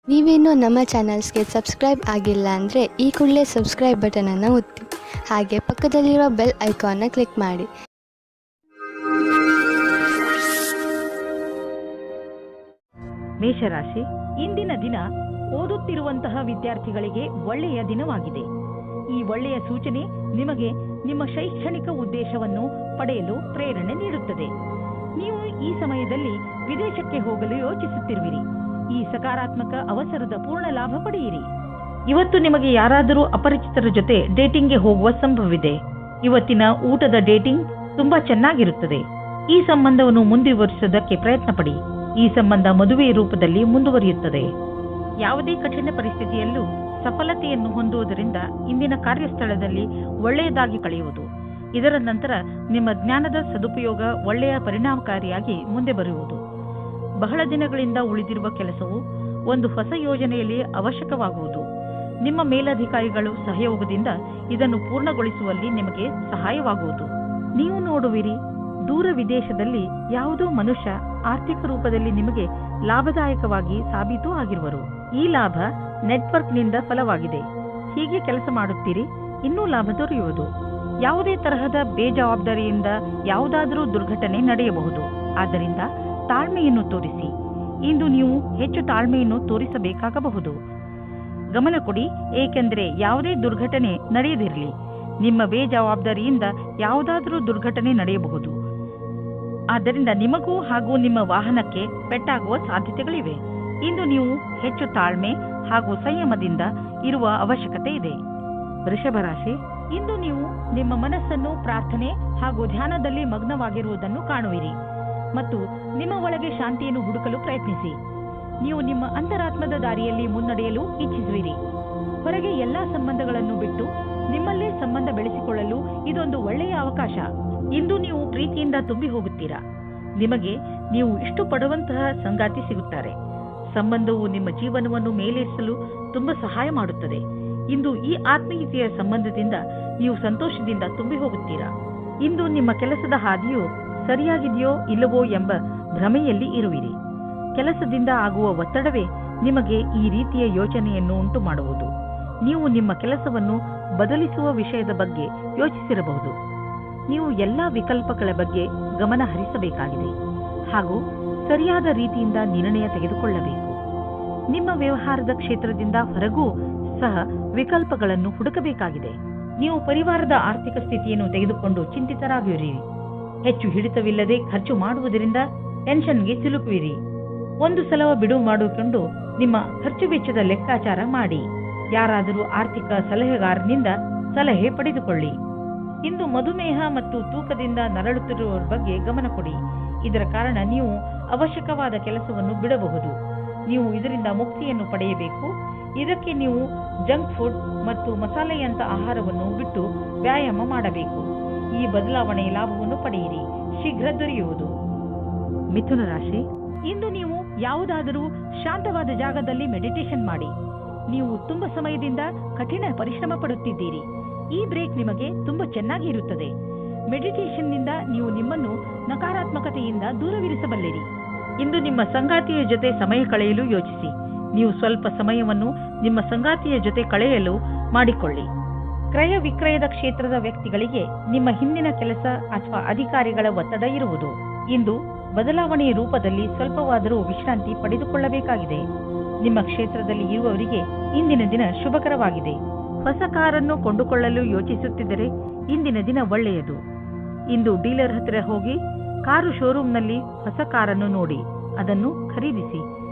ನೀವೇನೂ ನಮ್ಮ ಚಾನಲ್ಸ್ಗೆ ಸಬ್ಸ್ಕ್ರೈಬ್ ಆಗಿಲ್ಲ ಅಂದರೆ ಈ ಕೂಡಲೇ ಸಬ್ಸ್ಕ್ರೈಬ್ ಬಟನನ್ನು ಒತ್ತಿ ಹಾಗೆ ಪಕ್ಕದಲ್ಲಿರೋ ಬೆಲ್ ಐಕಾನ್ನ ಕ್ಲಿಕ್ ಮಾಡಿ. ಮೇಷರಾಶಿ, ಇಂದಿನ ದಿನ ಓದುತ್ತಿರುವಂತಹ ವಿದ್ಯಾರ್ಥಿಗಳಿಗೆ ಒಳ್ಳೆಯ ದಿನವಾಗಿದೆ. ಈ ಒಳ್ಳೆಯ ಸೂಚನೆ ನಿಮಗೆ ನಿಮ್ಮ ಶೈಕ್ಷಣಿಕ ಉದ್ದೇಶವನ್ನು ಪಡೆಯಲು ಪ್ರೇರಣೆ ನೀಡುತ್ತದೆ. ನೀವು ಈ ಸಮಯದಲ್ಲಿ ವಿದೇಶಕ್ಕೆ ಹೋಗಲು ಯೋಚಿಸುತ್ತಿರುವಿರಿ. ಈ ಸಕಾರಾತ್ಮಕ ಅವಸರದ ಪೂರ್ಣ ಲಾಭ ಪಡೆಯಿರಿ. ಇವತ್ತು ನಿಮಗೆ ಯಾರಾದರೂ ಅಪರಿಚಿತರ ಜೊತೆ ಡೇಟಿಂಗ್ಗೆ ಹೋಗುವ ಸಂಭವವಿದೆ. ಇವತ್ತಿನ ಊಟದ ಡೇಟಿಂಗ್ ತುಂಬಾ ಚೆನ್ನಾಗಿರುತ್ತದೆ. ಈ ಸಂಬಂಧವನ್ನು ಮುಂದುವರಿಸುವುದಕ್ಕೆ ಪ್ರಯತ್ನ ಪಡಿ. ಈ ಸಂಬಂಧ ಮದುವೆ ರೂಪದಲ್ಲಿ ಮುಂದುವರಿಯುತ್ತದೆ. ಯಾವುದೇ ಕಠಿಣ ಪರಿಸ್ಥಿತಿಯಲ್ಲೂ ಸಫಲತೆಯನ್ನು ಹೊಂದುವುದರಿಂದ ಇಂದಿನ ಕಾರ್ಯಸ್ಥಳದಲ್ಲಿ ಒಳ್ಳೆಯದಾಗಿ ಕಳೆಯುವುದು. ಇದರ ನಂತರ ನಿಮ್ಮ ಜ್ಞಾನದ ಸದುಪಯೋಗ ಒಳ್ಳೆಯ ಪರಿಣಾಮಕಾರಿಯಾಗಿ ಮುಂದೆ ಬರುವುದು. ಬಹಳ ದಿನಗಳಿಂದ ಉಳಿದಿರುವ ಕೆಲಸವು ಒಂದು ಹೊಸ ಯೋಜನೆಯಲ್ಲಿ ಅವಶ್ಯಕವಾಗುವುದು. ನಿಮ್ಮ ಮೇಲಧಿಕಾರಿಗಳು ಸಹಯೋಗದಿಂದ ಇದನ್ನು ಪೂರ್ಣಗೊಳಿಸುವಲ್ಲಿ ನಿಮಗೆ ಸಹಾಯವಾಗುವುದು. ನೀವು ನೋಡುವಿರಿ, ದೂರ ವಿದೇಶದಲ್ಲಿ ಯಾವುದೋ ಮನುಷ್ಯ ಆರ್ಥಿಕ ರೂಪದಲ್ಲಿ ನಿಮಗೆ ಲಾಭದಾಯಕವಾಗಿ ಸಾಬೀತು ಆಗಿರುವರು. ಈ ಲಾಭ ನೆಟ್ವರ್ಕ್ನಿಂದ ಫಲವಾಗಿದೆ. ಹೀಗೆ ಕೆಲಸ ಮಾಡುತ್ತೀರಿ, ಇನ್ನೂ ಲಾಭ ದೊರೆಯುವುದು. ಯಾವುದೇ ತರಹದ ಬೇಜವಾಬ್ದಾರಿಯಿಂದ ಯಾವುದಾದರೂ ದುರ್ಘಟನೆ ನಡೆಯಬಹುದು. ಆದ್ದರಿಂದ ತಾಳ್ಮೆಯನ್ನು ತೋರಿಸಿ. ಇಂದು ನೀವು ಹೆಚ್ಚು ತಾಳ್ಮೆಯನ್ನು ತೋರಿಸಬೇಕಾಗಬಹುದು. ಗಮನ ಕೊಡಿ, ಏಕೆಂದರೆ ಯಾವುದೇ ದುರ್ಘಟನೆ ನಡೆಯದಿರಲಿ. ನಿಮ್ಮ ಬೇಜವಾಬ್ದಾರಿಯಿಂದ ಯಾವುದಾದರೂ ದುರ್ಘಟನೆ ನಡೆಯಬಹುದು. ಆದ್ದರಿಂದ ನಿಮಗೂ ಹಾಗೂ ನಿಮ್ಮ ವಾಹನಕ್ಕೆ ಪೆಟ್ಟಾಗುವ ಸಾಧ್ಯತೆಗಳಿವೆ. ಇಂದು ನೀವು ಹೆಚ್ಚು ತಾಳ್ಮೆ ಹಾಗೂ ಸಂಯಮದಿಂದ ಇರುವ ಅವಶ್ಯಕತೆ ಇದೆ. ವೃಷಭ ರಾಶಿ, ಇಂದು ನೀವು ನಿಮ್ಮ ಮನಸ್ಸನ್ನು ಪ್ರಾರ್ಥನೆ ಹಾಗೂ ಧ್ಯಾನದಲ್ಲಿ ಮಗ್ನವಾಗಿರುವುದನ್ನು ಕಾಣುವಿರಿ ಮತ್ತು ನಿಮ್ಮ ಒಳಗೆ ಶಾಂತಿಯನ್ನು ಹುಡುಕಲು ಪ್ರಯತ್ನಿಸಿ. ನೀವು ನಿಮ್ಮ ಅಂತರಾತ್ಮದ ದಾರಿಯಲ್ಲಿ ಮುನ್ನಡೆಯಲು ಇಚ್ಛಿಸುವಿರಿ. ಹೊರಗೆ ಎಲ್ಲಾ ಸಂಬಂಧಗಳನ್ನು ಬಿಟ್ಟು ನಿಮ್ಮಲ್ಲೇ ಸಂಬಂಧ ಬೆಳೆಸಿಕೊಳ್ಳಲು ಇದೊಂದು ಒಳ್ಳೆಯ ಅವಕಾಶ. ಇಂದು ನೀವು ಪ್ರೀತಿಯಿಂದ ತುಂಬಿ ಹೋಗುತ್ತೀರಾ. ನಿಮಗೆ ನೀವು ಇಷ್ಟಪಡುವಂತಹ ಸಂಗಾತಿ ಸಿಗುತ್ತಾರೆ. ಸಂಬಂಧವು ನಿಮ್ಮ ಜೀವನವನ್ನು ಮೇಲೇರಿಸಲು ತುಂಬಾ ಸಹಾಯ ಮಾಡುತ್ತದೆ. ಇಂದು ಈ ಆತ್ಮೀಯತೆಯ ಸಂಬಂಧದಿಂದ ನೀವು ಸಂತೋಷದಿಂದ ತುಂಬಿ ಹೋಗುತ್ತೀರಾ. ಇಂದು ನಿಮ್ಮ ಕೆಲಸದ ಹಾದಿಯು ಸರಿಯಾಗಿದೆಯೋ ಇಲ್ಲವೋ ಎಂಬ ಭ್ರಮೆಯಲ್ಲಿ ಇರುವಿರಿ. ಕೆಲಸದಿಂದ ಆಗುವ ಒತ್ತಡವೇ ನಿಮಗೆ ಈ ರೀತಿಯ ಯೋಚನೆಯನ್ನು ಉಂಟು ಮಾಡುವುದು. ನೀವು ನಿಮ್ಮ ಕೆಲಸವನ್ನು ಬದಲಿಸುವ ವಿಷಯದ ಬಗ್ಗೆ ಯೋಚಿಸಿರಬಹುದು. ನೀವು ಎಲ್ಲಾ ವಿಕಲ್ಪಗಳ ಬಗ್ಗೆ ಗಮನ ಹರಿಸಬೇಕಾಗಿದೆ ಹಾಗೂ ಸರಿಯಾದ ರೀತಿಯಿಂದ ನಿರ್ಣಯ ತೆಗೆದುಕೊಳ್ಳಬೇಕು. ನಿಮ್ಮ ವ್ಯವಹಾರದ ಕ್ಷೇತ್ರದಿಂದ ಹೊರಗೂ ಸಹ ವಿಕಲ್ಪಗಳನ್ನು ಹುಡುಕಬೇಕಾಗಿದೆ. ನೀವು ಪರಿವಾರದ ಆರ್ಥಿಕ ಸ್ಥಿತಿಯನ್ನು ತೆಗೆದುಕೊಂಡು ಚಿಂತಿತರಾಗಿರಿ. ಹೆಚ್ಚು ಹಿಡಿತವಿಲ್ಲದೆ ಖರ್ಚು ಮಾಡುವುದರಿಂದ ಟೆನ್ಷನ್ಗೆ ಸಿಲುಕುವಿರಿ. ಒಂದು ಸಲ ಬಿಡುವು ಮಾಡಿಕೊಂಡು ನಿಮ್ಮ ಖರ್ಚು ವೆಚ್ಚದ ಲೆಕ್ಕಾಚಾರ ಮಾಡಿ. ಯಾರಾದರೂ ಆರ್ಥಿಕ ಸಲಹೆಗಾರನಿಂದ ಸಲಹೆ ಪಡೆದುಕೊಳ್ಳಿ. ಇಂದು ಮಧುಮೇಹ ಮತ್ತು ತೂಕದಿಂದ ನರಳುತ್ತಿರುವವರ ಬಗ್ಗೆ ಗಮನ ಕೊಡಿ. ಇದರ ಕಾರಣ ನೀವು ಅವಶ್ಯಕವಾದ ಕೆಲಸವನ್ನು ಬಿಡಬಹುದು. ನೀವು ಇದರಿಂದ ಮುಕ್ತಿಯನ್ನು ಪಡೆಯಬೇಕು. ಇದಕ್ಕೆ ನೀವು ಜಂಕ್ ಫುಡ್ ಮತ್ತು ಮಸಾಲೆಯಂತ ಆಹಾರವನ್ನು ಬಿಟ್ಟು ವ್ಯಾಯಾಮ ಮಾಡಬೇಕು. ಈ ಬದಲಾವಣೆಯ ಲಾಭವನ್ನು ಪಡೆಯಿರಿ, ಶೀಘ್ರ ದೊರೆಯುವುದು. ಮಿಥುನ ರಾಶಿ, ಇಂದು ನೀವು ಯಾವುದಾದರೂ ಶಾಂತವಾದ ಜಾಗದಲ್ಲಿ ಮೆಡಿಟೇಷನ್ ಮಾಡಿ. ನೀವು ತುಂಬಾ ಸಮಯದಿಂದ ಕಠಿಣ ಪರಿಶ್ರಮ ಪಡುತ್ತಿದ್ದೀರಿ. ಈ ಬ್ರೇಕ್ ನಿಮಗೆ ತುಂಬಾ ಚೆನ್ನಾಗಿ ಇರುತ್ತದೆ. ಮೆಡಿಟೇಷನ್ನಿಂದ ನೀವು ನಿಮ್ಮನ್ನು ನಕಾರಾತ್ಮಕತೆಯಿಂದ ದೂರವಿರಿಸಬಲ್ಲಿರಿ. ಇಂದು ನಿಮ್ಮ ಸಂಗಾತಿಯ ಜೊತೆ ಸಮಯ ಕಳೆಯಲು ಯೋಚಿಸಿ. ನೀವು ಸ್ವಲ್ಪ ಸಮಯವನ್ನು ನಿಮ್ಮ ಸಂಗಾತಿಯ ಜೊತೆ ಕಳೆಯಲು ಮಾಡಿಕೊಳ್ಳಿ. ಕ್ರಯ ವಿಕ್ರಯದ ಕ್ಷೇತ್ರದ ವ್ಯಕ್ತಿಗಳಿಗೆ ನಿಮ್ಮ ಹಿಂದಿನ ಕೆಲಸ ಅಥವಾ ಅಧಿಕಾರಿಗಳ ಒತ್ತಡ ಇರುವುದು. ಇಂದು ಬದಲಾವಣೆಯ ರೂಪದಲ್ಲಿ ಸ್ವಲ್ಪವಾದರೂ ವಿಶ್ರಾಂತಿ ಪಡೆದುಕೊಳ್ಳಬೇಕಾಗಿದೆ. ನಿಮ್ಮ ಕ್ಷೇತ್ರದಲ್ಲಿ ಇರುವವರಿಗೆ ಇಂದಿನ ದಿನ ಶುಭಕರವಾಗಿದೆ. ಹೊಸ ಕಾರನ್ನು ಕೊಂಡುಕೊಳ್ಳಲು ಯೋಚಿಸುತ್ತಿದ್ದರೆ ಇಂದಿನ ದಿನ ಒಳ್ಳೆಯದು. ಇಂದು ಡೀಲರ್ ಹತ್ತಿರ ಹೋಗಿ ಕಾರು ಶೋರೂಮ್ನಲ್ಲಿ ಹೊಸ ಕಾರನ್ನು ನೋಡಿ ಅದನ್ನು ಖರೀದಿಸಿ.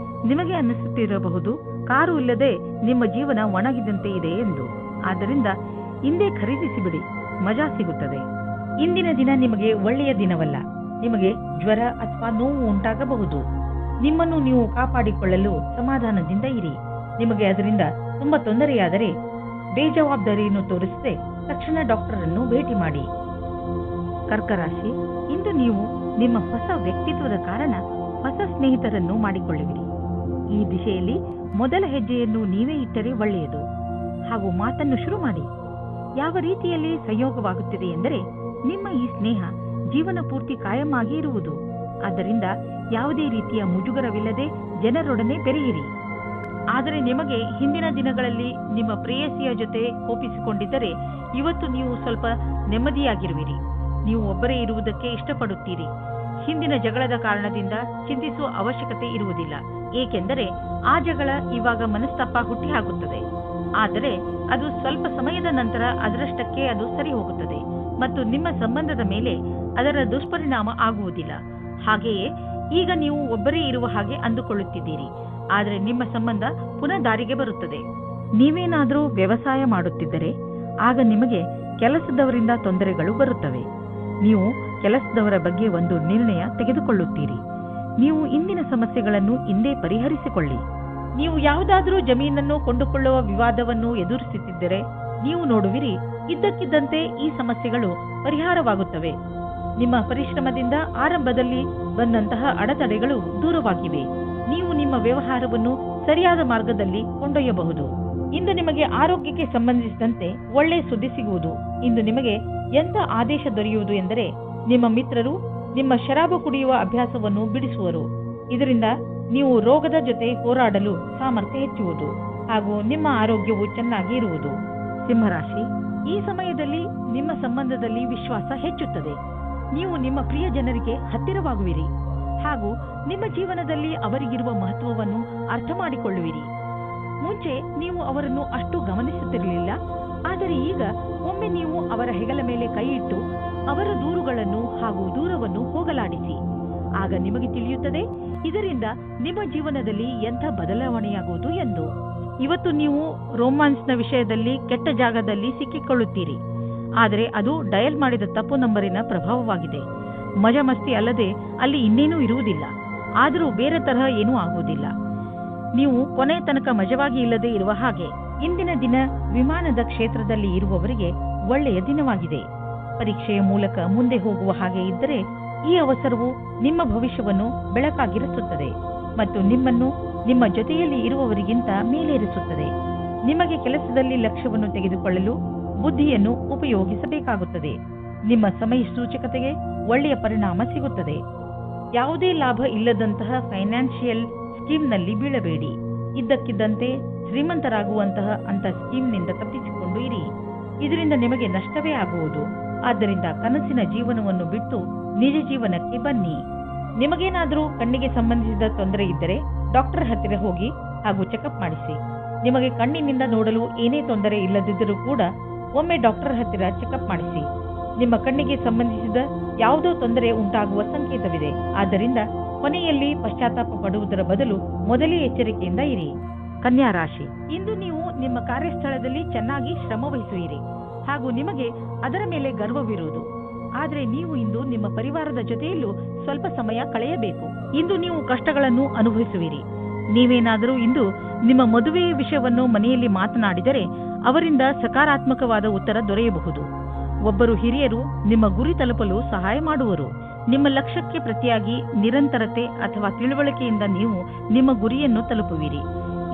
ನಿಮಗೆ ಅನ್ನಿಸುತ್ತಿರಬಹುದು, ಕಾರು ಇಲ್ಲದೆ ನಿಮ್ಮ ಜೀವನ ಒಣಗಿದಂತೆ ಇದೆ ಎಂದು. ಆದ್ದರಿಂದ ಇಂದೇ ಖರೀದಿಸಿಬಿಡಿ, ಮಜಾ ಸಿಗುತ್ತದೆ. ಇಂದಿನ ದಿನ ನಿಮಗೆ ಒಳ್ಳೆಯ ದಿನವಲ್ಲ. ನಿಮಗೆ ಜ್ವರ ಅಥವಾ ನೋವು ಉಂಟಾಗಬಹುದು. ನಿಮ್ಮನ್ನು ನೀವು ಕಾಪಾಡಿಕೊಳ್ಳಲು ಸಮಾಧಾನದಿಂದ ಇರಿ. ನಿಮಗೆ ಅದರಿಂದ ತುಂಬಾ ತೊಂದರೆಯಾದರೆ ಬೇಜವಾಬ್ದಾರಿಯನ್ನು ತೋರಿಸದೆ ತಕ್ಷಣ ಡಾಕ್ಟರ್ ಅನ್ನು ಭೇಟಿ ಮಾಡಿ. ಕರ್ಕರಾಶಿ, ಇಂದು ನೀವು ನಿಮ್ಮ ಹೊಸ ವ್ಯಕ್ತಿತ್ವದ ಕಾರಣ ಹೊಸ ಸ್ನೇಹಿತರನ್ನು ಮಾಡಿಕೊಳ್ಳುವಿರಿ. ಈ ದಿಶೆಯಲ್ಲಿ ಮೊದಲ ಹೆಜ್ಜೆಯನ್ನು ನೀವೇ ಇಟ್ಟರೆ ಒಳ್ಳೆಯದು. ಹಾಗೂ ಮಾತನ್ನು ಶುರು ಮಾಡಿ. ಯಾವ ರೀತಿಯಲ್ಲಿ ಸಂಯೋಗವಾಗುತ್ತಿದೆ ಎಂದರೆ ನಿಮ್ಮ ಈ ಸ್ನೇಹ ಜೀವನ ಪೂರ್ತಿ ಕಾಯಂ ಆಗಿ ಇರುವುದು. ಆದ್ದರಿಂದ ಯಾವುದೇ ರೀತಿಯ ಮುಜುಗರವಿಲ್ಲದೆ ಜನರೊಡನೆ ಬೆರೆಯಿರಿ. ಆದರೆ ನಿಮಗೆ ಹಿಂದಿನ ದಿನಗಳಲ್ಲಿ ನಿಮ್ಮ ಪ್ರೇಯಸಿಯ ಜೊತೆ ಕೋಪಿಸಿಕೊಂಡಿದ್ದರೆ ಇವತ್ತು ನೀವು ಸ್ವಲ್ಪ ನೆಮ್ಮದಿಯಾಗಿರುವಿರಿ. ನೀವು ಒಬ್ಬರೇ ಇರುವುದಕ್ಕೆ ಇಷ್ಟಪಡುತ್ತೀರಿ. ಹಿಂದಿನ ಜಗಳದ ಕಾರಣದಿಂದ ಚಿಂತಿಸುವ ಅವಶ್ಯಕತೆ ಇರುವುದಿಲ್ಲ, ಏಕೆಂದರೆ ಆ ಜಗಳ ಇವಾಗ ಮನಸ್ತಾಪ ಹುಟ್ಟಿಹಾಕುತ್ತದೆ. ಆದರೆ ಅದು ಸ್ವಲ್ಪ ಸಮಯದ ನಂತರ ಅದರಷ್ಟಕ್ಕೆ ಅದು ಸರಿ ಹೋಗುತ್ತದೆ ಮತ್ತು ನಿಮ್ಮ ಸಂಬಂಧದ ಮೇಲೆ ಅದರ ದುಷ್ಪರಿಣಾಮ ಆಗುವುದಿಲ್ಲ. ಹಾಗೆಯೇ ಈಗ ನೀವು ಒಬ್ಬರೇ ಇರುವ ಹಾಗೆ ಅಂದುಕೊಳ್ಳುತ್ತಿದ್ದೀರಿ, ಆದರೆ ನಿಮ್ಮ ಸಂಬಂಧ ಪುನಃ ದಾರಿಗೆ ಬರುತ್ತದೆ. ನೀವೇನಾದರೂ ವ್ಯವಸಾಯ ಮಾಡುತ್ತಿದ್ದರೆ ಆಗ ನಿಮಗೆ ಕೆಲಸದವರಿಂದ ತೊಂದರೆಗಳು ಬರುತ್ತವೆ. ನೀವು ಕೆಲಸದವರ ಬಗ್ಗೆ ಒಂದು ನಿರ್ಣಯ ತೆಗೆದುಕೊಳ್ಳುತ್ತೀರಿ. ನೀವು ಇಂದಿನ ಸಮಸ್ಯೆಗಳನ್ನು ಇಂದೇ ಪರಿಹರಿಸಿಕೊಳ್ಳಿ. ನೀವು ಯಾವುದಾದರೂ ಜಮೀನನ್ನು ಕೊಂಡುಕೊಳ್ಳುವ ವಿವಾದವನ್ನು ಎದುರಿಸುತ್ತಿದ್ದರೆ ನೀವು ನೋಡುವಿರಿ, ಇದ್ದಕ್ಕಿದ್ದಂತೆ ಈ ಸಮಸ್ಯೆಗಳು ಪರಿಹಾರವಾಗುತ್ತವೆ. ನಿಮ್ಮ ಪರಿಶ್ರಮದಿಂದ ಆರಂಭದಲ್ಲಿ ಬಂದಂತಹ ಅಡೆತಡೆಗಳು ದೂರವಾಗಿವೆ. ನೀವು ನಿಮ್ಮ ವ್ಯವಹಾರವನ್ನು ಸರಿಯಾದ ಮಾರ್ಗದಲ್ಲಿ ಕೊಂಡೊಯ್ಯಬಹುದು. ಇಂದು ನಿಮಗೆ ಆರೋಗ್ಯಕ್ಕೆ ಸಂಬಂಧಿಸಿದಂತೆ ಒಳ್ಳೆಯ ಸುದ್ದಿ ಸಿಗುವುದು. ಇಂದು ನಿಮಗೆ ಎಂಥ ಆದೇಶ ದೊರೆಯುವುದು ಎಂದರೆ ನಿಮ್ಮ ಮಿತ್ರರು ನಿಮ್ಮ ಶರಾಬು ಕುಡಿಯುವ ಅಭ್ಯಾಸವನ್ನು ಬಿಡಿಸುವರು. ಇದರಿಂದ ನೀವು ರೋಗದ ಜೊತೆ ಹೋರಾಡಲು ಸಾಮರ್ಥ್ಯ ಹೆಚ್ಚುವುದು ಹಾಗೂ ನಿಮ್ಮ ಆರೋಗ್ಯವು ಚೆನ್ನಾಗಿ ಇರುವುದು. ಸಿಂಹರಾಶಿ, ಈ ಸಮಯದಲ್ಲಿ ನಿಮ್ಮ ಸಂಬಂಧದಲ್ಲಿ ವಿಶ್ವಾಸ ಹೆಚ್ಚುತ್ತದೆ. ನೀವು ನಿಮ್ಮ ಪ್ರಿಯ ಜನರಿಗೆ ಹತ್ತಿರವಾಗುವಿರಿ ಹಾಗೂ ನಿಮ್ಮ ಜೀವನದಲ್ಲಿ ಅವರಿಗಿರುವ ಮಹತ್ವವನ್ನು ಅರ್ಥ ಮಾಡಿಕೊಳ್ಳುವಿರಿ. ಮುಂಚೆ ನೀವು ಅವರನ್ನು ಅಷ್ಟು ಗಮನಿಸುತ್ತಿರಲಿಲ್ಲ, ಆದರೆ ಈಗ ಒಮ್ಮೆ ನೀವು ಅವರ ಹೆಗಲ ಮೇಲೆ ಕೈ ಇಟ್ಟು ಅವರ ದೂರುಗಳನ್ನು ಹಾಗೂ ದೂರವನ್ನು ಹೋಗಲಾಡಿಸಿ. ಆಗ ನಿಮಗೆ ತಿಳಿಯುತ್ತದೆ ಇದರಿಂದ ನಿಮ್ಮ ಜೀವನದಲ್ಲಿ ಎಂಥ ಬದಲಾವಣೆಯಾಗುವುದು ಎಂದು. ಇವತ್ತು ನೀವು ರೋಮಾನ್ಸ್ನ ವಿಷಯದಲ್ಲಿ ಕೆಟ್ಟ ಜಾಗದಲ್ಲಿ ಸಿಕ್ಕಿಕೊಳ್ಳುತ್ತೀರಿ, ಆದರೆ ಅದು ಡಯಲ್ ಮಾಡಿದ ತಪ್ಪು ನಂಬರಿನ ಪ್ರಭಾವವಾಗಿದೆ. ಮಜಾ ಮಸ್ತಿ ಅಲ್ಲದೆ ಅಲ್ಲಿ ಇನ್ನೇನೂ ಇರುವುದಿಲ್ಲ. ಆದರೂ ಬೇರೆ ತರಹ ಏನೂ ಆಗುವುದಿಲ್ಲ. ನೀವು ಕೊನೆಯ ತನಕ ಮಜವಾಗಿ ಇಲ್ಲದೆ ಇರುವ ಹಾಗೆ. ಇಂದಿನ ದಿನ ವಿಮಾನದ ಕ್ಷೇತ್ರದಲ್ಲಿ ಇರುವವರಿಗೆ ಒಳ್ಳೆಯ ದಿನವಾಗಿದೆ. ಪರೀಕ್ಷೆಯ ಮೂಲಕ ಮುಂದೆ ಹೋಗುವ ಹಾಗೆ ಇದ್ದರೆ ಈ ಅವಸರವು ನಿಮ್ಮ ಭವಿಷ್ಯವನ್ನು ಬೆಳಕಾಗಿರಿಸುತ್ತದೆ ಮತ್ತು ನಿಮ್ಮನ್ನು ನಿಮ್ಮ ಜೊತೆಯಲ್ಲಿ ಇರುವವರಿಗಿಂತ ಮೇಲೇರಿಸುತ್ತದೆ. ನಿಮಗೆ ಕೆಲಸದಲ್ಲಿ ಲಕ್ಷ್ಯವನ್ನು ತೆಗೆದುಕೊಳ್ಳಲು ಬುದ್ಧಿಯನ್ನು ಉಪಯೋಗಿಸಬೇಕಾಗುತ್ತದೆ. ನಿಮ್ಮ ಸಮಯ ಸೂಚಕತೆಗೆ ಒಳ್ಳೆಯ ಪರಿಣಾಮ ಸಿಗುತ್ತದೆ. ಯಾವುದೇ ಲಾಭ ಇಲ್ಲದಂತಹ ಫೈನಾನ್ಷಿಯಲ್ ಸ್ಕೀಮ್ನಲ್ಲಿ ಬೀಳಬೇಡಿ. ಇದ್ದಕ್ಕಿದ್ದಂತೆ ಶ್ರೀಮಂತರಾಗುವಂತಹ ಅಂತ ಸ್ಕೀಮ್ನಿಂದ ತಪ್ಪಿಸಿಕೊಂಡು ಇರಿ. ಇದರಿಂದ ನಿಮಗೆ ನಷ್ಟವೇ ಆಗುವುದು. ಆದ್ದರಿಂದ ಕನಸಿನ ಜೀವನವನ್ನು ಬಿಟ್ಟು ನಿಜ ಜೀವನಕ್ಕೆ ಬನ್ನಿ. ನಿಮಗೇನಾದರೂ ಕಣ್ಣಿಗೆ ಸಂಬಂಧಿಸಿದ ತೊಂದರೆ ಇದ್ದರೆ ಡಾಕ್ಟರ್ ಹತ್ತಿರ ಹೋಗಿ ಹಾಗೂ ಚೆಕಪ್ ಮಾಡಿಸಿ. ನಿಮಗೆ ಕಣ್ಣಿನಿಂದ ನೋಡಲು ಏನೇ ತೊಂದರೆ ಇಲ್ಲದಿದ್ದರೂ ಕೂಡ ಒಮ್ಮೆ ಡಾಕ್ಟರ್ ಹತ್ತಿರ ಚೆಕಪ್ ಮಾಡಿಸಿ. ನಿಮ್ಮ ಕಣ್ಣಿಗೆ ಸಂಬಂಧಿಸಿದ ಯಾವುದೋ ತೊಂದರೆ ಉಂಟಾಗುವ ಸಂಕೇತವಿದೆ. ಆದ್ದರಿಂದ ಕೊನೆಯಲ್ಲಿ ಪಶ್ಚಾತ್ತಾಪ ಪಡುವುದರ ಬದಲು ಮೊದಲೇ ಎಚ್ಚರಿಕೆಯಿಂದ ಇರಿ. ಕನ್ಯಾ ರಾಶಿ, ಇಂದು ನೀವು ನಿಮ್ಮ ಕಾರ್ಯಸ್ಥಳದಲ್ಲಿ ಚೆನ್ನಾಗಿ ಶ್ರಮ ವಹಿಸುವಿರಿ ಹಾಗೂ ನಿಮಗೆ ಅದರ ಮೇಲೆ ಗರ್ವವಿರುವುದು. ಆದರೆ ನೀವು ಇಂದು ನಿಮ್ಮ ಪರಿವಾರದ ಜೊತೆಯಲ್ಲೂ ಸ್ವಲ್ಪ ಸಮಯ ಕಳೆಯಬೇಕು. ಇಂದು ನೀವು ಕಷ್ಟಗಳನ್ನು ಅನುಭವಿಸುವಿರಿ. ನೀವೇನಾದರೂ ಇಂದು ನಿಮ್ಮ ಮದುವೆಯ ವಿಷಯವನ್ನು ಮನೆಯಲ್ಲಿ ಮಾತನಾಡಿದರೆ ಅವರಿಂದ ಸಕಾರಾತ್ಮಕವಾದ ಉತ್ತರ ದೊರೆಯಬಹುದು. ಒಬ್ಬರು ಹಿರಿಯರು ನಿಮ್ಮ ಗುರಿ ತಲುಪಲು ಸಹಾಯ ಮಾಡುವರು. ನಿಮ್ಮ ಲಕ್ಷ್ಯಕ್ಕೆ ಪ್ರತಿಯಾಗಿ ನಿರಂತರತೆ ಅಥವಾ ತಿಳುವಳಿಕೆಯಿಂದ ನೀವು ನಿಮ್ಮ ಗುರಿಯನ್ನು ತಲುಪುವಿರಿ.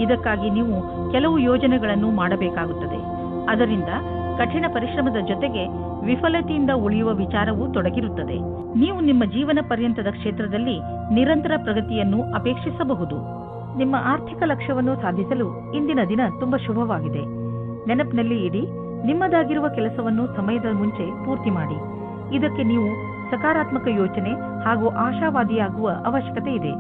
ಇದಕ್ಕಾಗಿ ನೀವು ಕೆಲವು ಯೋಜನೆಗಳನ್ನು ಮಾಡಬೇಕಾಗುತ್ತದೆ. ಅದರಿಂದ ಕಠಿಣ ಪರಿಶ್ರಮದ ಜೊತೆಗೆ ವಿಫಲತೆಯಿಂದ ಉಳಿಯುವ ವಿಚಾರವೂ ತೊಡಗಿರುತ್ತದೆ. ನೀವು ನಿಮ್ಮ ಜೀವನ ಪರ್ಯಂತದ ಕ್ಷೇತ್ರದಲ್ಲಿ ನಿರಂತರ ಪ್ರಗತಿಯನ್ನು ಅಪೇಕ್ಷಿಸಬಹುದು. ನಿಮ್ಮ ಆರ್ಥಿಕ ಲಕ್ಷ್ಯವನ್ನು ಸಾಧಿಸಲು ಇಂದಿನ ದಿನ ತುಂಬಾ ಶುಭವಾಗಿದೆ. ನೆನಪಿನಲ್ಲಿ ಇಡಿ, ನಿಮ್ಮದಾಗಿರುವ ಕೆಲಸವನ್ನು ಸಮಯದ ಮುಂಚೆ ಪೂರ್ತಿ ಮಾಡಿ. ಇದಕ್ಕೆ ನೀವು ಸಕಾರಾತ್ಮಕ ಯೋಚನೆ ಹಾಗೂ ಆಶಾವಾದಿಯಾಗುವ ಅವಶ್ಯಕತೆ ಇದೆ.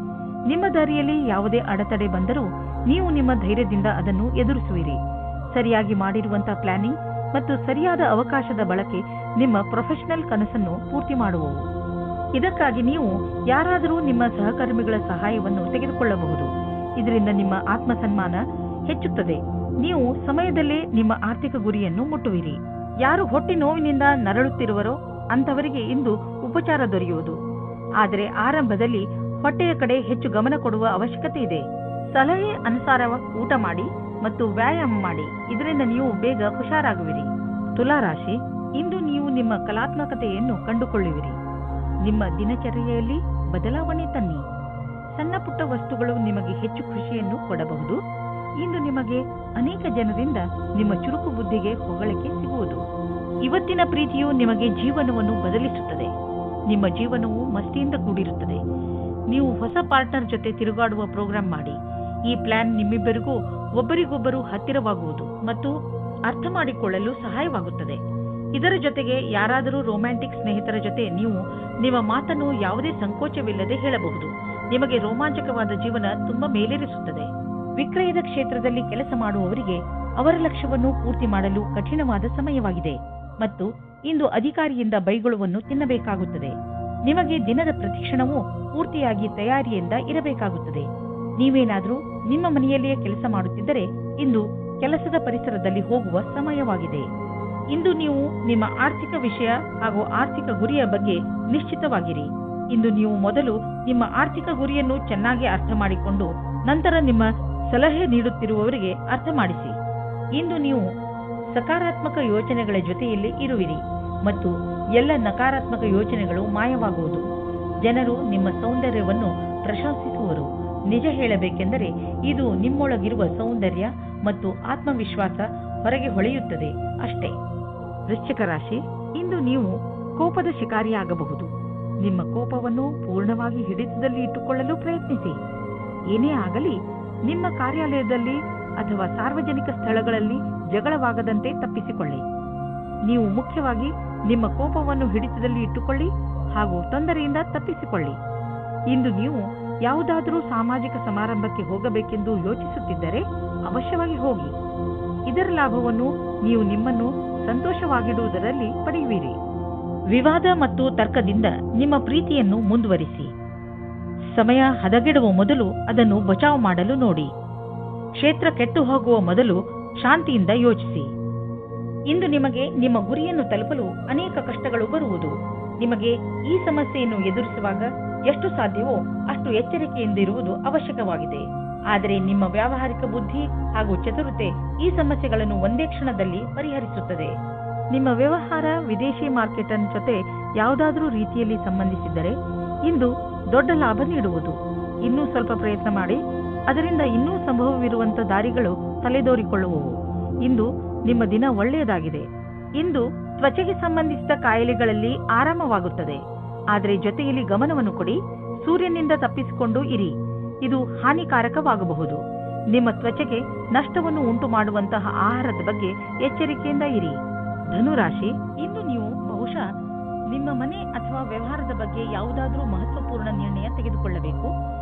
ನಿಮ್ಮ ದಾರಿಯಲ್ಲಿ ಯಾವುದೇ ಅಡೆತಡೆ ಬಂದರೂ ನೀವು ನಿಮ್ಮ ಧೈರ್ಯದಿಂದ ಅದನ್ನು ಎದುರಿಸುವಿರಿ. ಸರಿಯಾಗಿ ಮಾಡಿರುವಂತಹ ಪ್ಲಾನಿಂಗ್ ಮತ್ತು ಸರಿಯಾದ ಅವಕಾಶದ ಬಳಕೆ ನಿಮ್ಮ ಪ್ರೊಫೆಷನಲ್ ಕನಸನ್ನು ಪೂರ್ತಿ ಮಾಡುವವು. ಇದಕ್ಕಾಗಿ ನೀವು ಯಾರಾದರೂ ನಿಮ್ಮ ಸಹಕರ್ಮಿಗಳ ಸಹಾಯವನ್ನು ತೆಗೆದುಕೊಳ್ಳಬಹುದು. ಇದರಿಂದ ನಿಮ್ಮ ಆತ್ಮಸನ್ಮಾನ ಹೆಚ್ಚುತ್ತದೆ. ನೀವು ಸಮಯದಲ್ಲೇ ನಿಮ್ಮ ಆರ್ಥಿಕ ಗುರಿಯನ್ನು ಮುಟ್ಟುವಿರಿ. ಯಾರು ಹೊಟ್ಟೆ ನೋವಿನಿಂದ ನರಳುತ್ತಿರುವರೋ ಅಂತವರಿಗೆ ಇಂದು ಉಪಚಾರ ದೊರೆಯುವುದು. ಆದರೆ ಆರಂಭದಲ್ಲಿ ಹೊಟ್ಟೆಯ ಕಡೆ ಹೆಚ್ಚು ಗಮನ ಕೊಡುವ ಅವಶ್ಯಕತೆ ಇದೆ. ಸಲಹೆ ಅನುಸಾರ ಊಟ ಮಾಡಿ ಮತ್ತು ವ್ಯಾಯಾಮ ಮಾಡಿ. ಇದರಿಂದ ನೀವು ಬೇಗ ಹುಷಾರಾಗುವಿರಿ. ತುಲಾರಾಶಿ, ಇಂದು ನೀವು ನಿಮ್ಮ ಕಲಾತ್ಮಕತೆಯನ್ನು ಕಂಡುಕೊಳ್ಳುವಿರಿ. ನಿಮ್ಮ ದಿನಚರ್ಯೆಯಲ್ಲಿ ಬದಲಾವಣೆ ತನ್ನಿ. ಸಣ್ಣ ಪುಟ್ಟ ವಸ್ತುಗಳು ನಿಮಗೆ ಹೆಚ್ಚು ಖುಷಿಯನ್ನು ಕೊಡಬಹುದು. ಇಂದು ನಿಮಗೆ ಅನೇಕ ಜನರಿಂದ ನಿಮ್ಮ ಚುರುಕು ಬುದ್ಧಿಗೆ ಹೊಗಳಿಕೆ ಸಿಗುವುದು. ಇವತ್ತಿನ ಪ್ರೀತಿಯು ನಿಮಗೆ ಜೀವನವನ್ನು ಬದಲಿಸುತ್ತದೆ. ನಿಮ್ಮ ಜೀವನವು ಮಸ್ತಿಯಿಂದ ಕೂಡಿರುತ್ತದೆ. ನೀವು ಹೊಸ ಪಾರ್ಟ್ನರ್ ಜೊತೆ ತಿರುಗಾಡುವ ಪ್ರೋಗ್ರಾಂ ಮಾಡಿ. ಈ ಪ್ಲಾನ್ ನಿಮ್ಮಿಬ್ಬರಿಗೂ ಒಬ್ಬರಿಗೊಬ್ಬರು ಹತ್ತಿರವಾಗುವುದು ಮತ್ತು ಅರ್ಥ ಮಾಡಿಕೊಳ್ಳಲು ಸಹಾಯವಾಗುತ್ತದೆ. ಇದರ ಜೊತೆಗೆ ಯಾರಾದರೂ ರೊಮ್ಯಾಂಟಿಕ್ ಸ್ನೇಹಿತರ ಜೊತೆ ನೀವು ನಿಮ್ಮ ಮಾತನ್ನು ಯಾವುದೇ ಸಂಕೋಚವಿಲ್ಲದೆ ಹೇಳಬಹುದು. ನಿಮಗೆ ರೋಮಾಂಚಕವಾದ ಜೀವನ ತುಂಬಾ ಮೇಲೇರಿಸುತ್ತದೆ. ವಿಕ್ರಯದ ಕ್ಷೇತ್ರದಲ್ಲಿ ಕೆಲಸ ಮಾಡುವವರಿಗೆ ಅವರ ಲಕ್ಷ್ಯವನ್ನು ಪೂರ್ತಿ ಮಾಡಲು ಕಠಿಣವಾದ ಸಮಯವಾಗಿದೆ ಮತ್ತು ಇಂದು ಅಧಿಕಾರಿಯಿಂದ ಬೈಗುಳವನ್ನು ತಿನ್ನಬೇಕಾಗುತ್ತದೆ. ನಿಮಗೆ ದಿನದ ಪ್ರತಿಕ್ಷಣವೂ ಪೂರ್ತಿಯಾಗಿ ತಯಾರಿಯಿಂದ ಇರಬೇಕಾಗುತ್ತದೆ. ನೀವೇನಾದರೂ ನಿಮ್ಮ ಮನೆಯಲ್ಲಿಯೇ ಕೆಲಸ ಮಾಡುತ್ತಿದ್ದರೆ ಇಂದು ಕೆಲಸದ ಪರಿಸರದಲ್ಲಿ ಹೋಗುವ ಸಮಯವಾಗಿದೆ. ಇಂದು ನೀವು ನಿಮ್ಮ ಆರ್ಥಿಕ ವಿಷಯ ಹಾಗೂ ಆರ್ಥಿಕ ಗುರಿಯ ಬಗ್ಗೆ ನಿಶ್ಚಿತವಾಗಿರಿ. ಇಂದು ನೀವು ಮೊದಲು ನಿಮ್ಮ ಆರ್ಥಿಕ ಗುರಿಯನ್ನು ಚೆನ್ನಾಗಿ ಅರ್ಥ ಮಾಡಿಕೊಂಡು ನಂತರ ನಿಮ್ಮ ಸಲಹೆ ನೀಡುತ್ತಿರುವವರಿಗೆ ಅರ್ಥ ಮಾಡಿಸಿ. ಇಂದು ನೀವು ಸಕಾರಾತ್ಮಕ ಯೋಚನೆಗಳ ಜೊತೆಯಲ್ಲಿ ಇರುವಿರಿ ಮತ್ತು ಎಲ್ಲ ನಕಾರಾತ್ಮಕ ಯೋಚನೆಗಳು ಮಾಯವಾಗುವುದು. ಜನರು ನಿಮ್ಮ ಸೌಂದರ್ಯವನ್ನು ಪ್ರಶಂಸಿಸುವರು. ನಿಜ ಹೇಳಬೇಕೆಂದರೆ ಇದು ನಿಮ್ಮೊಳಗಿರುವ ಸೌಂದರ್ಯ ಮತ್ತು ಆತ್ಮವಿಶ್ವಾಸ ಹೊರಗೆ ಹೊಳೆಯುತ್ತದೆ ಅಷ್ಟೇ. ವೃಶ್ಚಿಕ ರಾಶಿ, ಇಂದು ನೀವು ಕೋಪದ ಶಿಕಾರಿಯಾಗಬಹುದು. ನಿಮ್ಮ ಕೋಪವನ್ನು ಪೂರ್ಣವಾಗಿ ಹಿಡಿತದಲ್ಲಿ ಇಟ್ಟುಕೊಳ್ಳಲು ಪ್ರಯತ್ನಿಸಿ. ಏನೇ ಆಗಲಿ ನಿಮ್ಮ ಕಾರ್ಯಾಲಯದಲ್ಲಿ ಅಥವಾ ಸಾರ್ವಜನಿಕ ಸ್ಥಳಗಳಲ್ಲಿ ಜಗಳವಾಗದಂತೆ ತಪ್ಪಿಸಿಕೊಳ್ಳಿ. ನೀವು ಮುಖ್ಯವಾಗಿ ನಿಮ್ಮ ಕೋಪವನ್ನು ಹಿಡಿತದಲ್ಲಿ ಇಟ್ಟುಕೊಳ್ಳಿ ಹಾಗೂ ತೊಂದರೆಯಿಂದ ತಪ್ಪಿಸಿಕೊಳ್ಳಿ. ಇಂದು ನೀವು ಯಾವುದಾದರೂ ಸಾಮಾಜಿಕ ಸಮಾರಂಭಕ್ಕೆ ಹೋಗಬೇಕೆಂದು ಯೋಚಿಸುತ್ತಿದ್ದರೆ ಅವಶ್ಯವಾಗಿ ಹೋಗಿ. ಇದರ ಲಾಭವನ್ನು ನೀವು ನಿಮ್ಮನ್ನು ಸಂತೋಷವಾಗಿಡುವುದರಲ್ಲಿ ಪಡೆಯುವಿರಿ. ವಿವಾದ ಮತ್ತು ತರ್ಕದಿಂದ ನಿಮ್ಮ ಪ್ರೀತಿಯನ್ನು ಮುಂದುವರಿಸಿ. ಸಮಯ ಹದಗೆಡುವ ಮೊದಲು ಅದನ್ನು ಬಚಾವ್ ಮಾಡಲು ನೋಡಿ. ಕ್ಷೇತ್ರ ಕೆಟ್ಟು ಹೋಗುವ ಮೊದಲು ಶಾಂತಿಯಿಂದ ಯೋಚಿಸಿ. ಇಂದು ನಿಮಗೆ ನಿಮ್ಮ ಗುರಿಯನ್ನು ತಲುಪಲು ಅನೇಕ ಕಷ್ಟಗಳು ಬರುವುದು. ನಿಮಗೆ ಈ ಸಮಸ್ಯೆಯನ್ನು ಎದುರಿಸುವಾಗ ಎಷ್ಟು ಸಾಧ್ಯವೋ ಅಷ್ಟು ಎಚ್ಚರಿಕೆಯಿಂದಿರುವುದು ಅವಶ್ಯಕವಾಗಿದೆ. ಆದರೆ ನಿಮ್ಮ ವ್ಯಾವಹಾರಿಕ ಬುದ್ಧಿ ಹಾಗೂ ಚತುರತೆ ಈ ಸಮಸ್ಯೆಗಳನ್ನು ಒಂದೇ ಕ್ಷಣದಲ್ಲಿ ಪರಿಹರಿಸುತ್ತದೆ. ನಿಮ್ಮ ವ್ಯವಹಾರ ವಿದೇಶಿ ಮಾರ್ಕೆಟ್ ಜೊತೆ ಯಾವುದಾದರೂ ರೀತಿಯಲ್ಲಿ ಸಂಬಂಧಿಸಿದ್ದರೆ ಇಂದು ದೊಡ್ಡ ಲಾಭ ನೀಡುವುದು. ಇನ್ನೂ ಸ್ವಲ್ಪ ಪ್ರಯತ್ನ ಮಾಡಿ, ಅದರಿಂದ ಇನ್ನೂ ಸಂಭವವಿರುವಂತಹ ದಾರಿಗಳು ತಲೆದೋರಿಕೊಳ್ಳುವವು. ಇಂದು ನಿಮ್ಮ ದಿನ ಒಳ್ಳೆಯದಾಗಿದೆ. ಇಂದು ತ್ವಚೆಗೆ ಸಂಬಂಧಿಸಿದ ಕಾಯಿಲೆಗಳಲ್ಲಿ ಆರಾಮವಾಗುತ್ತದೆ. ಆದರೆ ಜೊತೆಯಲ್ಲಿ ಗಮನವನ್ನು ಕೊಡಿ. ಸೂರ್ಯನಿಂದ ತಪ್ಪಿಸಿಕೊಂಡು ಇರಿ. ಇದು ಹಾನಿಕಾರಕವಾಗಬಹುದು. ನಿಮ್ಮ ತ್ವಚೆಗೆ ನಷ್ಟವನ್ನು ಉಂಟು ಮಾಡುವಂತಹ ಆಹಾರದ ಬಗ್ಗೆ ಎಚ್ಚರಿಕೆಯಿಂದ ಇರಿ. ಧನುರಾಶಿ, ಇಂದು ನೀವು ಬಹುಶಃ ನಿಮ್ಮ ಮನೆ ಅಥವಾ ವ್ಯವಹಾರದ ಬಗ್ಗೆ ಯಾವುದಾದರೂ ಮಹತ್ವಪೂರ್ಣ ನಿರ್ಣಯ ತೆಗೆದುಕೊಳ್ಳಬೇಕು.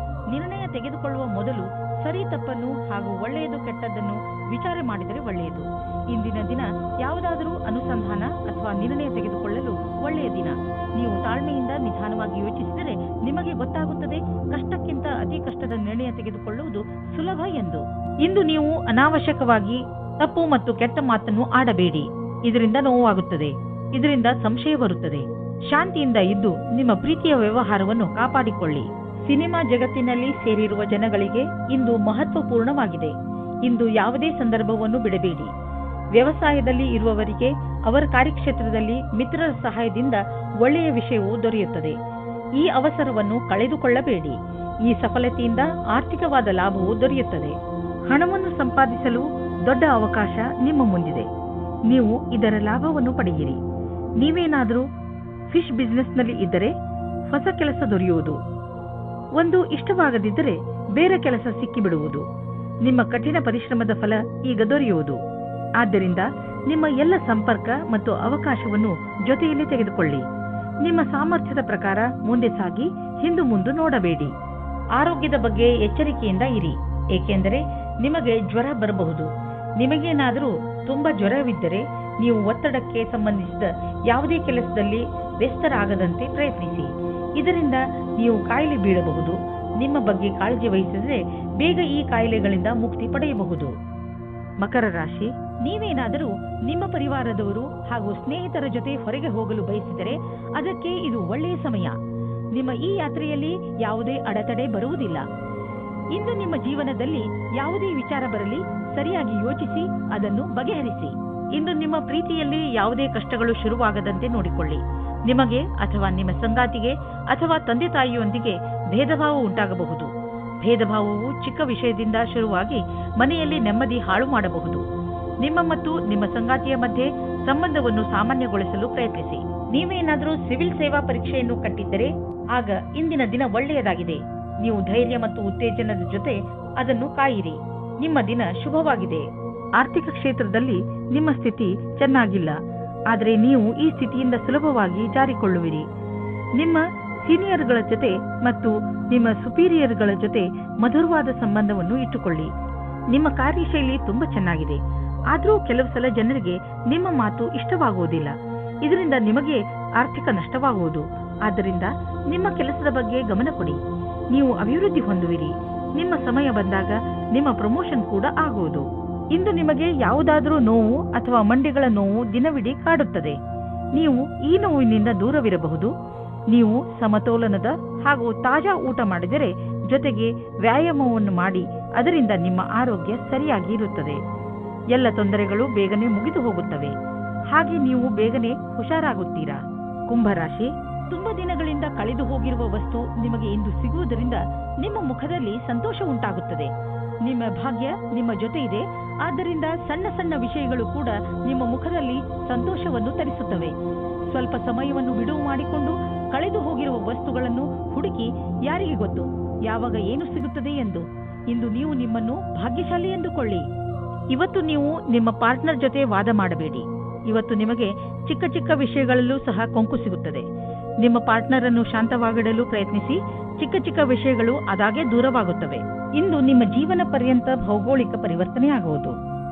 ನಿರ್ಣಯ ತೆಗೆದುಕೊಳ್ಳುವ ಮೊದಲು ಸರಿ ತಪ್ಪನ್ನು ಹಾಗೂ ಒಳ್ಳೆಯದು ಕೆಟ್ಟದ್ದನ್ನು ವಿಚಾರ ಮಾಡಿದರೆ ಒಳ್ಳೆಯದು. ಇಂದಿನ ದಿನ ಯಾವುದಾದರೂ ಅನುಸಂಧಾನ ಅಥವಾ ನಿರ್ಣಯ ತೆಗೆದುಕೊಳ್ಳಲು ಒಳ್ಳೆಯ ದಿನ. ನೀವು ತಾಳ್ಮೆಯಿಂದ ನಿಧಾನವಾಗಿ ಯೋಚಿಸಿದರೆ ನಿಮಗೆ ಗೊತ್ತಾಗುತ್ತದೆ ಕಷ್ಟಕ್ಕಿಂತ ಅತಿ ಕಷ್ಟದ ನಿರ್ಣಯ ತೆಗೆದುಕೊಳ್ಳುವುದು ಸುಲಭ ಎಂದು. ಇಂದು ನೀವು ಅನಾವಶ್ಯಕವಾಗಿ ತಪ್ಪು ಮತ್ತು ಕೆಟ್ಟ ಮಾತನ್ನು ಆಡಬೇಡಿ. ಇದರಿಂದ ನೋವಾಗುತ್ತದೆ, ಇದರಿಂದ ಸಂಶಯ ಬರುತ್ತದೆ. ಶಾಂತಿಯಿಂದ ಇದ್ದು ನಿಮ್ಮ ಪ್ರೀತಿಯ ವ್ಯವಹಾರವನ್ನು ಕಾಪಾಡಿಕೊಳ್ಳಿ. ಸಿನಿಮಾ ಜಗತ್ತಿನಲ್ಲಿ ಸೇರಿರುವ ಜನಗಳಿಗೆ ಇಂದು ಮಹತ್ವಪೂರ್ಣವಾಗಿದೆ. ಇಂದು ಯಾವುದೇ ಸಂದರ್ಭವನ್ನು ಬಿಡಬೇಡಿ. ವ್ಯವಸಾಯದಲ್ಲಿ ಇರುವವರಿಗೆ ಅವರ ಕಾರ್ಯಕ್ಷೇತ್ರದಲ್ಲಿ ಮಿತ್ರರ ಸಹಾಯದಿಂದ ಒಳ್ಳೆಯ ವಿಷಯವು ದೊರೆಯುತ್ತದೆ. ಈ ಅವಸರವನ್ನು ಕಳೆದುಕೊಳ್ಳಬೇಡಿ. ಈ ಸಫಲತೆಯಿಂದ ಆರ್ಥಿಕವಾದ ಲಾಭವು ದೊರೆಯುತ್ತದೆ. ಹಣವನ್ನು ಸಂಪಾದಿಸಲು ದೊಡ್ಡ ಅವಕಾಶ ನಿಮ್ಮ ಮುಂದಿದೆ. ನೀವು ಇದರ ಲಾಭವನ್ನು ಪಡೆಯಿರಿ. ನೀವೇನಾದರೂ ಫಿಶ್ ಬಿಸಿನೆಸ್ನಲ್ಲಿ ಇದ್ದರೆ ಹೊಸ ಕೆಲಸ ದೊರೆಯುವುದು. ಒಂದು ಇಷ್ಟವಾಗದಿದ್ದರೆ ಬೇರೆ ಕೆಲಸ ಸಿಕ್ಕಿಬಿಡುವುದು. ನಿಮ್ಮ ಕಠಿಣ ಪರಿಶ್ರಮದ ಫಲ ಈಗ ದೊರೆಯುವುದು. ಆದ್ದರಿಂದ ನಿಮ್ಮ ಎಲ್ಲ ಸಂಪರ್ಕ ಮತ್ತು ಅವಕಾಶವನ್ನು ಜೊತೆಯಲ್ಲಿ ತೆಗೆದುಕೊಳ್ಳಿ. ನಿಮ್ಮ ಸಾಮರ್ಥ್ಯದ ಪ್ರಕಾರ ಮುಂದೆ ಸಾಗಿ ಹಿಂದು ಮುಂದೆ ನೋಡಬೇಡಿ. ಆರೋಗ್ಯದ ಬಗ್ಗೆ ಎಚ್ಚರಿಕೆಯಿಂದ ಇರಿ, ಏಕೆಂದರೆ ನಿಮಗೆ ಜ್ವರ ಬರಬಹುದು. ನಿಮಗೇನಾದರೂ ತುಂಬಾ ಜ್ವರವಿದ್ದರೆ ನೀವು ಒತ್ತಡಕ್ಕೆ ಸಂಬಂಧಿಸಿದ ಯಾವುದೇ ಕೆಲಸದಲ್ಲಿ ವ್ಯಸ್ತರಾಗದಂತೆ ಪ್ರಯತ್ನಿಸಿ. ಇದರಿಂದ ನೀವು ಕಾಯಿಲೆ ಬೀಳಬಹುದು. ನಿಮ್ಮ ಬಗ್ಗೆ ಕಾಳಜಿ ವಹಿಸಿದರೆ ಬೇಗ ಈ ಕಾಯಿಲೆಗಳಿಂದ ಮುಕ್ತಿ ಪಡೆಯಬಹುದು. ಮಕರ ರಾಶಿ, ನೀವೇನಾದರೂ ನಿಮ್ಮ ಪರಿವಾರದವರು ಹಾಗೂ ಸ್ನೇಹಿತರ ಜೊತೆ ಹೊರಗೆ ಹೋಗಲು ಬಯಸಿದರೆ ಅದಕ್ಕೆ ಇದು ಒಳ್ಳೆಯ ಸಮಯ. ನಿಮ್ಮ ಈ ಯಾತ್ರೆಯಲ್ಲಿ ಯಾವುದೇ ಅಡೆತಡೆ ಬರುವುದಿಲ್ಲ. ಇಂದು ನಿಮ್ಮ ಜೀವನದಲ್ಲಿ ಯಾವುದೇ ವಿಚಾರ ಬರಲಿ ಸರಿಯಾಗಿ ಯೋಚಿಸಿ ಅದನ್ನು ಬಗೆಹರಿಸಿ. ಇಂದು ನಿಮ್ಮ ಪ್ರೀತಿಯಲ್ಲಿ ಯಾವುದೇ ಕಷ್ಟಗಳು ಶುರುವಾಗದಂತೆ ನೋಡಿಕೊಳ್ಳಿ. ನಿಮಗೆ ಅಥವಾ ನಿಮ್ಮ ಸಂಗಾತಿಗೆ ಅಥವಾ ತಂದೆ ತಾಯಿಯೊಂದಿಗೆ ಭೇದಭಾವ ಉಂಟಾಗಬಹುದು. ಭೇದಭಾವವು ಚಿಕ್ಕ ವಿಷಯದಿಂದ ಶುರುವಾಗಿ ಮನೆಯಲ್ಲಿ ನೆಮ್ಮದಿ ಹಾಳು ಮಾಡಬಹುದು. ನಿಮ್ಮ ಮತ್ತು ನಿಮ್ಮ ಸಂಗಾತಿಯ ಮಧ್ಯೆ ಸಂಬಂಧವನ್ನು ಸಾಮಾನ್ಯಗೊಳಿಸಲು ಪ್ರಯತ್ನಿಸಿ. ನೀವೇನಾದರೂ ಸಿವಿಲ್ ಸೇವಾ ಪರೀಕ್ಷೆಯನ್ನು ಕಟ್ಟಿದ್ದರೆ ಆಗ ಇಂದಿನ ದಿನ ಒಳ್ಳೆಯದಾಗಿದೆ. ನೀವು ಧೈರ್ಯ ಮತ್ತು ಉತ್ತೇಜನದ ಜೊತೆ ಅದನ್ನು ಕಾಯಿರಿ. ನಿಮ್ಮ ದಿನ ಶುಭವಾಗಿದೆ. ಆರ್ಥಿಕ ಕ್ಷೇತ್ರದಲ್ಲಿ ನಿಮ್ಮ ಸ್ಥಿತಿ ಚೆನ್ನಾಗಿಲ್ಲ, ಆದರೆ ನೀವು ಈ ಸ್ಥಿತಿಯಿಂದ ಸುಲಭವಾಗಿ ಜಾರಿಕೊಳ್ಳುವಿರಿ. ನಿಮ್ಮ ಸೀನಿಯರ್ಗಳ ಜೊತೆ ಮತ್ತು ನಿಮ್ಮ ಸುಪೀರಿಯರ್ಗಳ ಜೊತೆ ಮಧುರವಾದ ಸಂಬಂಧವನ್ನು ಇಟ್ಟುಕೊಳ್ಳಿ. ನಿಮ್ಮ ಕಾರ್ಯಶೈಲಿ ತುಂಬಾ ಚೆನ್ನಾಗಿದೆ, ಆದರೂ ಕೆಲವು ಸಲ ಜನರಿಗೆ ನಿಮ್ಮ ಮಾತು ಇಷ್ಟವಾಗುವುದಿಲ್ಲ. ಇದರಿಂದ ನಿಮಗೆ ಆರ್ಥಿಕ ನಷ್ಟವಾಗುವುದು. ಆದ್ದರಿಂದ ನಿಮ್ಮ ಕೆಲಸದ ಬಗ್ಗೆ ಗಮನ ಕೊಡಿ. ನೀವು ಅಭಿವೃದ್ಧಿ ಹೊಂದುವಿರಿ. ನಿಮ್ಮ ಸಮಯ ಬಂದಾಗ ನಿಮ್ಮ ಪ್ರಮೋಷನ್ ಕೂಡ ಆಗುವುದು. ಇಂದು ನಿಮಗೆ ಯಾವುದಾದರೂ ನೋವು ಅಥವಾ ಮಂಡಿಗಳ ನೋವು ದಿನವಿಡೀ ಕಾಡುತ್ತದೆ. ನೀವು ಈ ನೋವಿನಿಂದ ದೂರವಿರಬಹುದು. ನೀವು ಸಮತೋಲನದ ಹಾಗೂ ತಾಜಾ ಊಟ ಮಾಡಿದರೆ, ಜೊತೆಗೆ ವ್ಯಾಯಾಮವನ್ನು ಮಾಡಿ, ಅದರಿಂದ ನಿಮ್ಮ ಆರೋಗ್ಯ ಸರಿಯಾಗಿ ಇರುತ್ತದೆ. ಎಲ್ಲ ತೊಂದರೆಗಳು ಬೇಗನೆ ಮುಗಿದು ಹೋಗುತ್ತವೆ. ಹಾಗೆ ನೀವು ಬೇಗನೆ ಹುಷಾರಾಗುತ್ತೀರಾ. ಕುಂಭರಾಶಿ, ತುಂಬಾ ದಿನಗಳಿಂದ ಕಳೆದು ಹೋಗಿರುವ ವಸ್ತು ನಿಮಗೆ ಇಂದು ಸಿಗುವುದರಿಂದ ನಿಮ್ಮ ಮುಖದಲ್ಲಿ ಸಂತೋಷ ಉಂಟಾಗುತ್ತದೆ. ನಿಮ್ಮ ಭಾಗ್ಯ ನಿಮ್ಮ ಜೊತೆ ಇದೆ. ಆದ್ದರಿಂದ ಸಣ್ಣ ಸಣ್ಣ ವಿಷಯಗಳು ಕೂಡ ನಿಮ್ಮ ಮುಖದಲ್ಲಿ ಸಂತೋಷವನ್ನು ತರಿಸುತ್ತವೆ. ಸ್ವಲ್ಪ ಸಮಯವನ್ನು ಬಿಡುವು ಮಾಡಿಕೊಂಡು ಕಳೆದು ಹೋಗಿರುವ ವಸ್ತುಗಳನ್ನು ಹುಡುಕಿ, ಯಾರಿಗೆ ಗೊತ್ತು ಯಾವಾಗ ಏನು ಸಿಗುತ್ತದೆ ಎಂದು. ಇಂದು ನೀವು ನಿಮ್ಮನ್ನು ಭಾಗ್ಯಶಾಲಿ ಎಂದುಕೊಳ್ಳಿ. ಇವತ್ತು ನೀವು ನಿಮ್ಮ ಪಾರ್ಟ್ನರ್ ಜೊತೆ ವಾದ ಮಾಡಬೇಡಿ. ಇವತ್ತು ನಿಮಗೆ ಚಿಕ್ಕ ಚಿಕ್ಕ ವಿಷಯಗಳಲ್ಲೂ ಸಹ ಕೊಂಕು ಸಿಗುತ್ತದೆ. ನಿಮ್ಮ ಪಾರ್ಟ್ನರ್ ಅನ್ನು ಶಾಂತವಾಗಿಡಲು ಪ್ರಯತ್ನಿಸಿ. ಚಿಕ್ಕ ಚಿಕ್ಕ ವಿಷಯಗಳು ಅದಾಗೆ ದೂರವಾಗುತ್ತವೆ. ಇಂದು ನಿಮ್ಮ ಜೀವನ ಪರ್ಯಂತ ಭೌಗೋಳಿಕ ಪರಿವರ್ತನೆಯಾಗುವುದು.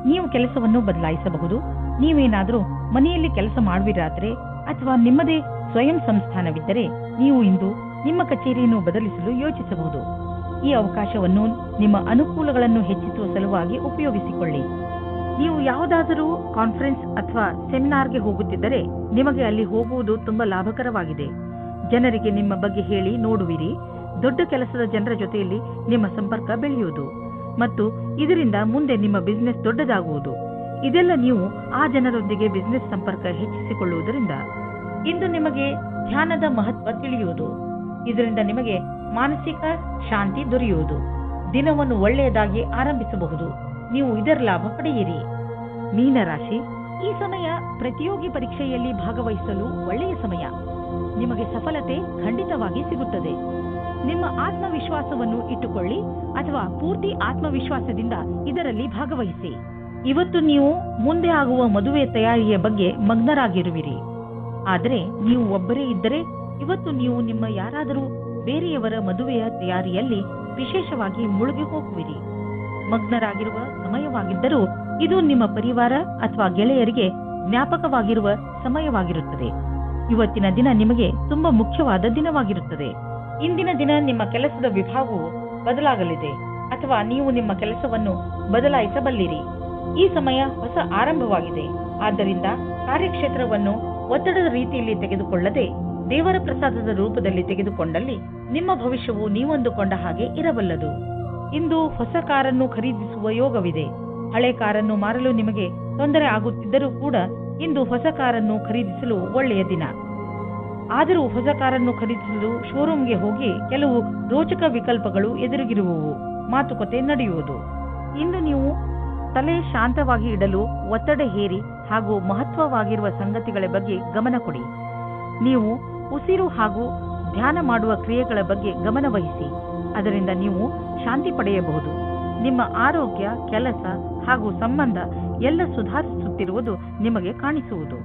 ನೀವು ಕೆಲಸವನ್ನು ಬದಲಾಯಿಸಬಹುದು. ನೀವೇನಾದರೂ ಮನೆಯಲ್ಲಿ ಕೆಲಸ ಮಾಡುವಿರಾದರೆ ಅಥವಾ ನಿಮ್ಮದೇ ಸ್ವಯಂ ಸಂಸ್ಥಾನವಿದ್ದರೆ ನೀವು ಇಂದು ನಿಮ್ಮ ಕಚೇರಿಯನ್ನು ಬದಲಿಸಲು ಯೋಚಿಸಬಹುದು. ಈ ಅವಕಾಶವನ್ನು ನಿಮ್ಮ ಅನುಕೂಲಗಳನ್ನು ಹೆಚ್ಚಿಸುವ ಸಲುವಾಗಿ ಉಪಯೋಗಿಸಿಕೊಳ್ಳಿ. ನೀವು ಯಾವುದಾದರೂ ಕಾನ್ಫರೆನ್ಸ್ ಅಥವಾ ಸೆಮಿನಾರ್ಗೆ ಹೋಗುತ್ತಿದ್ದರೆ ನಿಮಗೆ ಅಲ್ಲಿ ಹೋಗುವುದು ತುಂಬಾ ಲಾಭಕರವಾಗಿದೆ. ಜನರಿಗೆ ನಿಮ್ಮ ಬಗ್ಗೆ ಹೇಳಿ ನೋಡುವಿರಿ. ದೊಡ್ಡ ಕೆಲಸದ ಜನರ ಜೊತೆಯಲ್ಲಿ ನಿಮ್ಮ ಸಂಪರ್ಕ ಬೆಳೆಯುವುದು ಮತ್ತು ಇದರಿಂದ ಮುಂದೆ ನಿಮ್ಮ ಬಿಸಿನೆಸ್ ದೊಡ್ಡದಾಗುವುದು. ಇದೆಲ್ಲ ನೀವು ಆ ಜನರೊಂದಿಗೆ ಬಿಸಿನೆಸ್ ಸಂಪರ್ಕ ಹೆಚ್ಚಿಸಿಕೊಳ್ಳುವುದರಿಂದ. ಇಂದು ನಿಮಗೆ ಧ್ಯಾನದ ಮಹತ್ವ ತಿಳಿಯುವುದು. ಇದರಿಂದ ನಿಮಗೆ ಮಾನಸಿಕ ಶಾಂತಿ ದೊರೆಯುವುದು. ದಿನವನ್ನು ಒಳ್ಳೆಯದಾಗಿ ಆರಂಭಿಸಬಹುದು. ನೀವು ಇದರ ಲಾಭ ಪಡೆಯಿರಿ. ಮೀನರಾಶಿ, ಈ ಸಮಯ ಪ್ರತಿಯೋಗಿ ಪರೀಕ್ಷೆಯಲ್ಲಿ ಭಾಗವಹಿಸಲು ಒಳ್ಳೆಯ ಸಮಯ. ನಿಮಗೆ ಸಫಲತೆ ಖಂಡಿತವಾಗಿ ಸಿಗುತ್ತದೆ. ನಿಮ್ಮ ಆತ್ಮವಿಶ್ವಾಸವನ್ನು ಇಟ್ಟುಕೊಳ್ಳಿ ಅಥವಾ ಪೂರ್ತಿ ಆತ್ಮವಿಶ್ವಾಸದಿಂದ ಇದರಲ್ಲಿ ಭಾಗವಹಿಸಿ. ಇವತ್ತು ನೀವು ಮುಂದೆ ಆಗುವ ಮದುವೆ ತಯಾರಿಯ ಬಗ್ಗೆ ಮಗ್ನರಾಗಿರುವಿರಿ. ಆದರೆ ನೀವು ಒಬ್ಬರೇ ಇದ್ದರೆ ಇವತ್ತು ನೀವು ನಿಮ್ಮ ಯಾರಾದರೂ ಬೇರೆಯವರ ಮದುವೆಯ ತಯಾರಿಯಲ್ಲಿ ವಿಶೇಷವಾಗಿ ಮುಳುಗಿ ಹೋಗುವಿರಿ. ಮಗ್ನರಾಗಿರುವ ಸಮಯವಾಗಿದ್ದರೂ ಇದು ನಿಮ್ಮ ಪರಿವಾರ ಅಥವಾ ಗೆಳೆಯರಿಗೆ ಜ್ಞಾಪಕವಾಗಿರುವ ಸಮಯವಾಗಿರುತ್ತದೆ. ಇವತ್ತಿನ ದಿನ ನಿಮಗೆ ತುಂಬಾ ಮುಖ್ಯವಾದ ದಿನವಾಗಿರುತ್ತದೆ. ಇಂದಿನ ದಿನ ನಿಮ್ಮ ಕೆಲಸದ ವಿಭಾಗವು ಬದಲಾಗಲಿದೆ ಅಥವಾ ನೀವು ನಿಮ್ಮ ಕೆಲಸವನ್ನು ಬದಲಾಯಿಸಬಲ್ಲಿರಿ. ಈ ಸಮಯ ಹೊಸ ಆರಂಭವಾಗಿದೆ. ಆದ್ದರಿಂದ ಕಾರ್ಯಕ್ಷೇತ್ರವನ್ನು ಒತ್ತಡದ ರೀತಿಯಲ್ಲಿ ತೆಗೆದುಕೊಳ್ಳದೆ ದೇವರ ಪ್ರಸಾದದ ರೂಪದಲ್ಲಿ ತೆಗೆದುಕೊಂಡಲ್ಲಿ ನಿಮ್ಮ ಭವಿಷ್ಯವು ನೀವಂದುಕೊಂಡ ಹಾಗೆ ಇರಬಲ್ಲದು. ಇಂದು ಹೊಸ ಕಾರನ್ನು ಖರೀದಿಸುವ ಯೋಗವಿದೆ. ಹಳೆ ಕಾರನ್ನು ಮಾರಲು ನಿಮಗೆ ತೊಂದರೆ ಆಗುತ್ತಿದ್ದರೂ ಕೂಡ ಇಂದು ಹೊಸ ಕಾರನ್ನು ಖರೀದಿಸಲು ಒಳ್ಳೆಯ ದಿನ. ಆದರೂ ಹೊಸ ಕಾರನ್ನು ಖರೀದಿಸಲು ಶೋರೂಮ್ಗೆ ಹೋಗಿ ಕೆಲವು ರೋಚಕ ವಿಕಲ್ಪಗಳು ಎದುರಿಗಿರುವವು. ಮಾತುಕತೆ ನಡೆಯುವುದು. ಇಂದು ನೀವು ತಲೆ ಶಾಂತವಾಗಿ ಇಡಲು ಒತ್ತಡ ಹೇರಿ ಹಾಗೂ ಮಹತ್ವವಾಗಿರುವ ಸಂಗತಿಗಳ ಬಗ್ಗೆ ಗಮನ ಕೊಡಿ. ನೀವು ಉಸಿರು ಹಾಗೂ ಧ್ಯಾನ ಮಾಡುವ ಕ್ರಿಯೆಗಳ ಬಗ್ಗೆ ಗಮನ ವಹಿಸಿ. ಅದರಿಂದ ನೀವು ಶಾಂತಿ ಪಡೆಯಬಹುದು. ನಿಮ್ಮ ಆರೋಗ್ಯ, ಕೆಲಸ ಹಾಗೂ ಸಂಬಂಧ ಎಲ್ಲ ಸುಧಾರಿಸುತ್ತಿರುವುದು ನಿಮಗೆ ಕಾಣಿಸುವುದು.